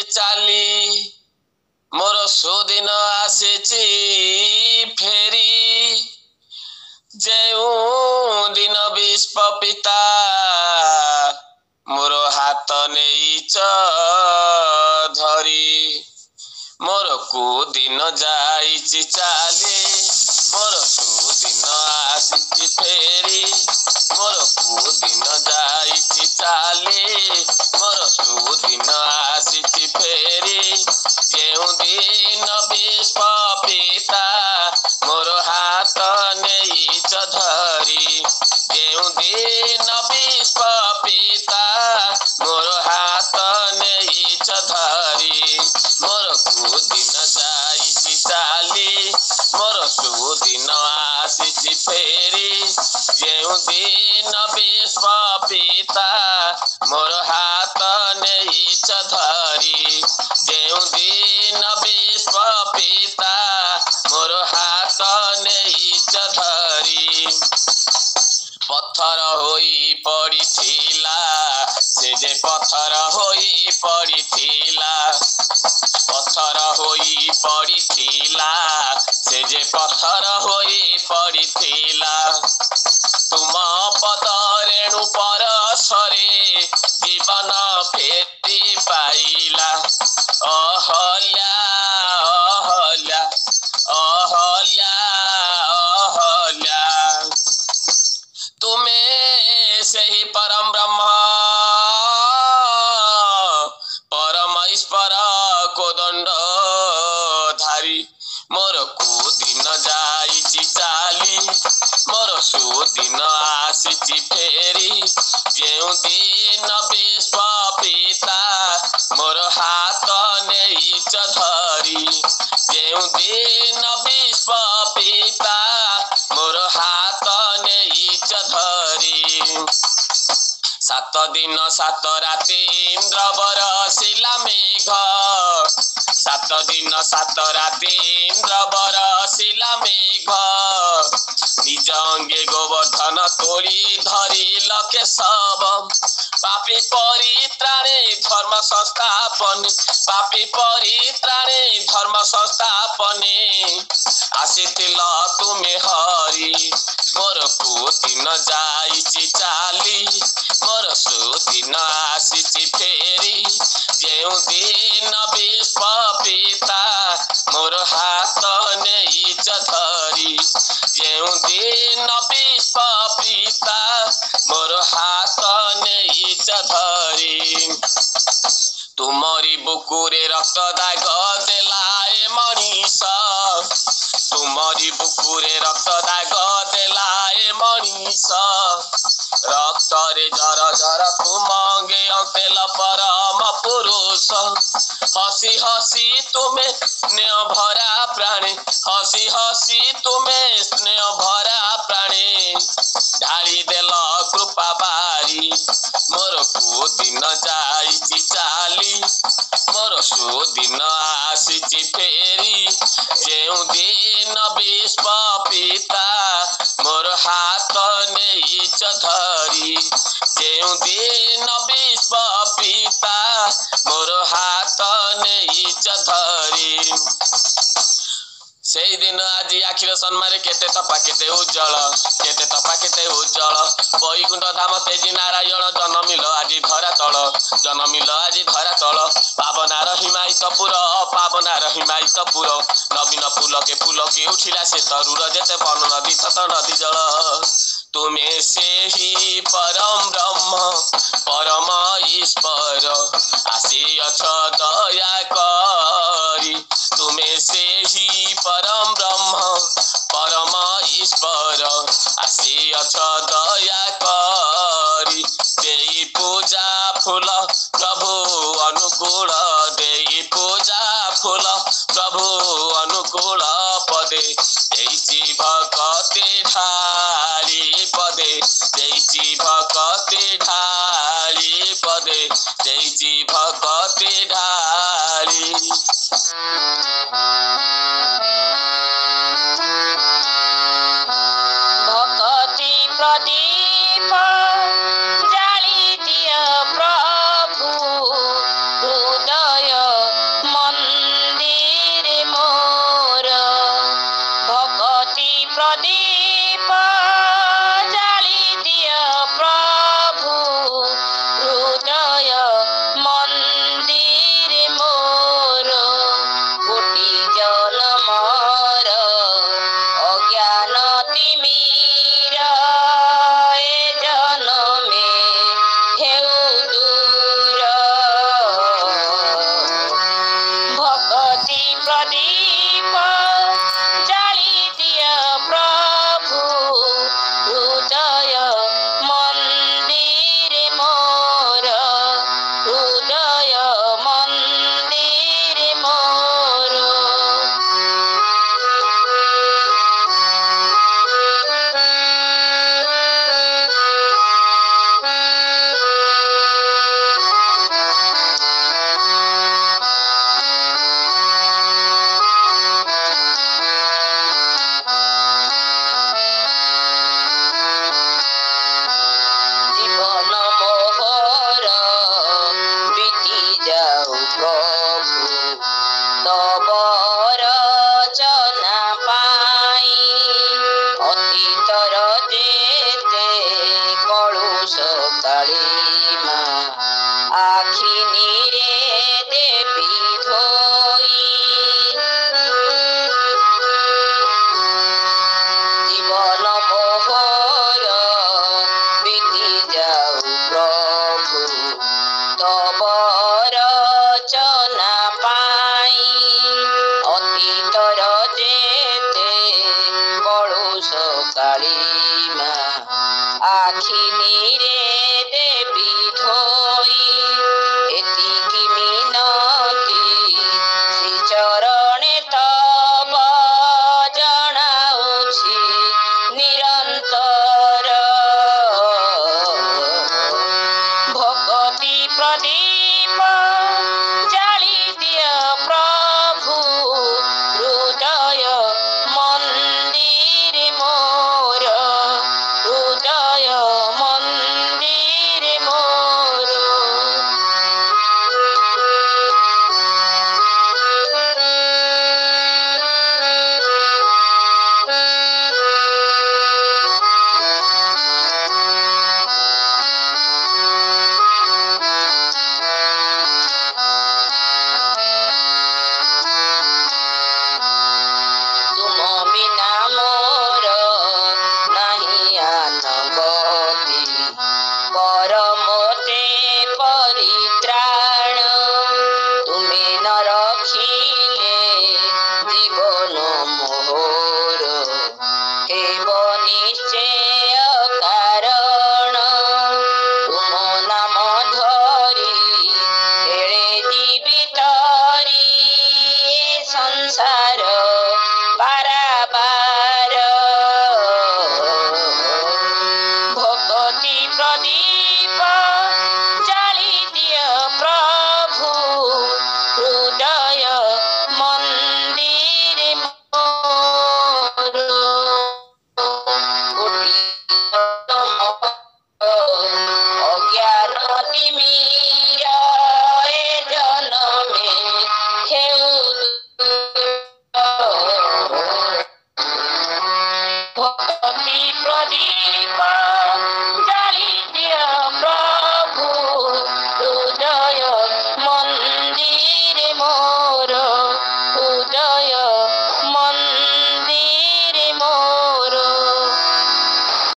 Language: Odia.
ଚାଲି ମୋର ସୁଦିନ ଆସିଛି ଫେରି ଯେଉଁ ଦିନ ବିଶ୍ୱ ପିତା ମୋର ହାତ ନେଇଛ ଧରି ମୋର କୋଉଦିନ ଯାଇଛି ଚାଲି ମୋର ସୁଦିନ ଆସିଛି ଫେରି ମୋର କୋଉଦିନ ଯାଇଛି ଚାଲି ମୋର ସୁଦିନ ଆସିଛି ଫେରି ଯେଉଁଦିନ ବିଶ୍ୱ ପିତା ମୋର ହାତ ନେଇଛ ଧରି ଯେଉଁଦିନ ବିଶ୍ୱ ପିତା ମୋର ହାତ ନେଇଛ ଧରି ମୋର କୋଉଦିନ ଯାଇଛି ଚାଲି ମୋର ସୁଦିନ ଆସିଛି ଫେରି ଯେଉଁଦିନ ବିଶ୍ୱ ପିତା ମୋର ହାତ ନେଇଛ ଧରି ଯେଉଁଦିନ ବିଶ୍ୱ ପିତା ମୋର ହାତ ନେଇଛ ଧରି ପଥର ହୋଇ ପଡ଼ିଥିଲା ସେ ଯେ ପଥର ହୋଇ ପଡ଼ିଥିଲା ପଥର ହୋଇ ପଡ଼ିଥିଲା ସେ ଯେ ପଥର ହୋଇ ପଡ଼ିଥିଲା ତୁମ ପଦ ରେଣୁ ପରଶରେ ଜୀବନ ଫେରି ପାଇଲା ଅହଲ୍ୟା ଅହଲ୍ୟା ଅହଲ୍ୟା ଅହଲ୍ୟା ତୁମେ ସେହି ପରମ ବ୍ରହ୍ମ ପରମ ଈଶ୍ୱର କୋଦଣ୍ଡ ଧାରୀ ମୋର କୋଉଦିନ ଯାଇଛି ଚାଲି ମୋର ସୁଦିନ ଆସିଛି ଫେରି ଯେଉଁଦିନ ବିଶ୍ୱ ପିତା ମୋର ହାତ ନେଇଛ ଧରି ଯେଉଁଦିନ ବିଶ୍ୱ ପିତା ମୋର ହାତ ନେଇଛ ଧରି ସାତ ଦିନ ସାତ ରାତି ଇନ୍ଦ୍ର ବରଷିଲା ମେଘ ସାତ ଦିନ ସାତ ରାତି ଇନ୍ଦ୍ର ବରଷିଲା ମେଘ ନିଜ ଅଙ୍ଗେ ଗୋବର୍ଦ୍ଧନ ତୋଳି ଧରିଲ କେଶବ ପାପୀ ପରିତ୍ରାଣେ ଧର୍ମ ସଂସ୍ଥାପନେ ପାପୀ ପରିତ୍ରାଣେ ଧର୍ମ ସଂସ୍ଥାପନେ ଆସିଥିଲ ତୁମେ ହରି ମୋର କୋଉଦିନ ଯାଇଛି ଚାଲି ମୋର ସୁଦିନ ଆସିଛି ଫେରି ଯେଉଁଦିନ ବିଶ୍ୱ ପିତା ମୋର ହାତ ନେଇଛ ଧରି ଯେଉଁଦିନ ବିଶ୍ୱ ପିତା ମୋର ହାତ ନେଇଛ ଧରି ତୁମରି ବୁକୁରେ ରକ୍ତ ଦାଗ ଦେଲାଏ ମଣିଷ ତୁମରି ବୁକୁରେ ରକ୍ତ ଦାଗ ଦେଲାଏ ମଣିଷ ରକ୍ତରେ ଜର ଜର ତୁମ ଅଙ୍ଗେ ତେଲ ପରମ ପୁରୁଷ ହସି ହସି ତୁମେ ସ୍ନେହ ଭରା ପ୍ରାଣେ ହସି ହସି ତୁମେ ସ୍ନେହ ଭରା ପ୍ରାଣେ ଢାଳି ଦେଲ କୃପା ବାରି ମୋର କୋଉଦିନ ଯାଇଛି ଚାଲି ମୋର ସୁଦିନ ଆସିଛି ଫେରି ଯେଉଁଦିନ ବିଶ୍ୱ ପିତା ମୋର ହାତ ନେଇଛ ଧରି ଯେଉଁଦିନ ବିଶ୍ୱ ପିତା ମୋର ହାତ ନେଇଛ ଧରି ସେଇଦିନ ଆଜି ଆଖିର ସମ୍ମାନରେ କେତେ ତପା କେତେ ଉଜ୍ଜଳ ବୈକୁଣ୍ଠ ଧାମ ତେଜି ନାରାୟଣ ଜନମିଲ ଆଜି ଧରା ତଳ ପାବନାର ହିମାୟିତ ପୁର ନବୀନ ପୁଲକେ ଉଠିଲା ସେ ତରୁର ଯେତେ ବନ ନଦୀ ତତ ନଦୀ ଜଳ ତୁମେ ସେହି ପରମ ବ୍ରହ୍ମ ପରମ ଈଶ୍ୱର ଆସିଅଛ ଦୟା କରି ତୁମେ ସେହି ପରମ ବ୍ରହ୍ମ ପରମ ଈଶ୍ୱର ଆସିଅଛ ଦୟା କରି ଦେଇ ପୂଜା ଫୁଲ ପ୍ରଭୁ ଅନୁକୂଳ ଦେଇ ପୂଜା ଫୁଲ ପ୍ରଭୁ ଅନୁକୂଳ ପଦେ ଦେଇଛି ଭକତି ଢାଳି ପଦେ ଦେଇଛି ଭକତି ଢାଳି ପଦେ ଦେଇଛି ଭକତି ଢାଳି भक्ति प्रदीप जाली दिय प्रभु तब रचना पाई अतीतर जेते कलुष कालीमा आखि नीरे देवी धोई जीवन मोहर बीती जाऊ प्रभु तब रचना पाई अतीतर जेते कलुष कालीमा आखि नीरे देवी धोई एतिकी मिनती श्री चरणे तब जणाउछि निरंतर भक्ति प्रदीप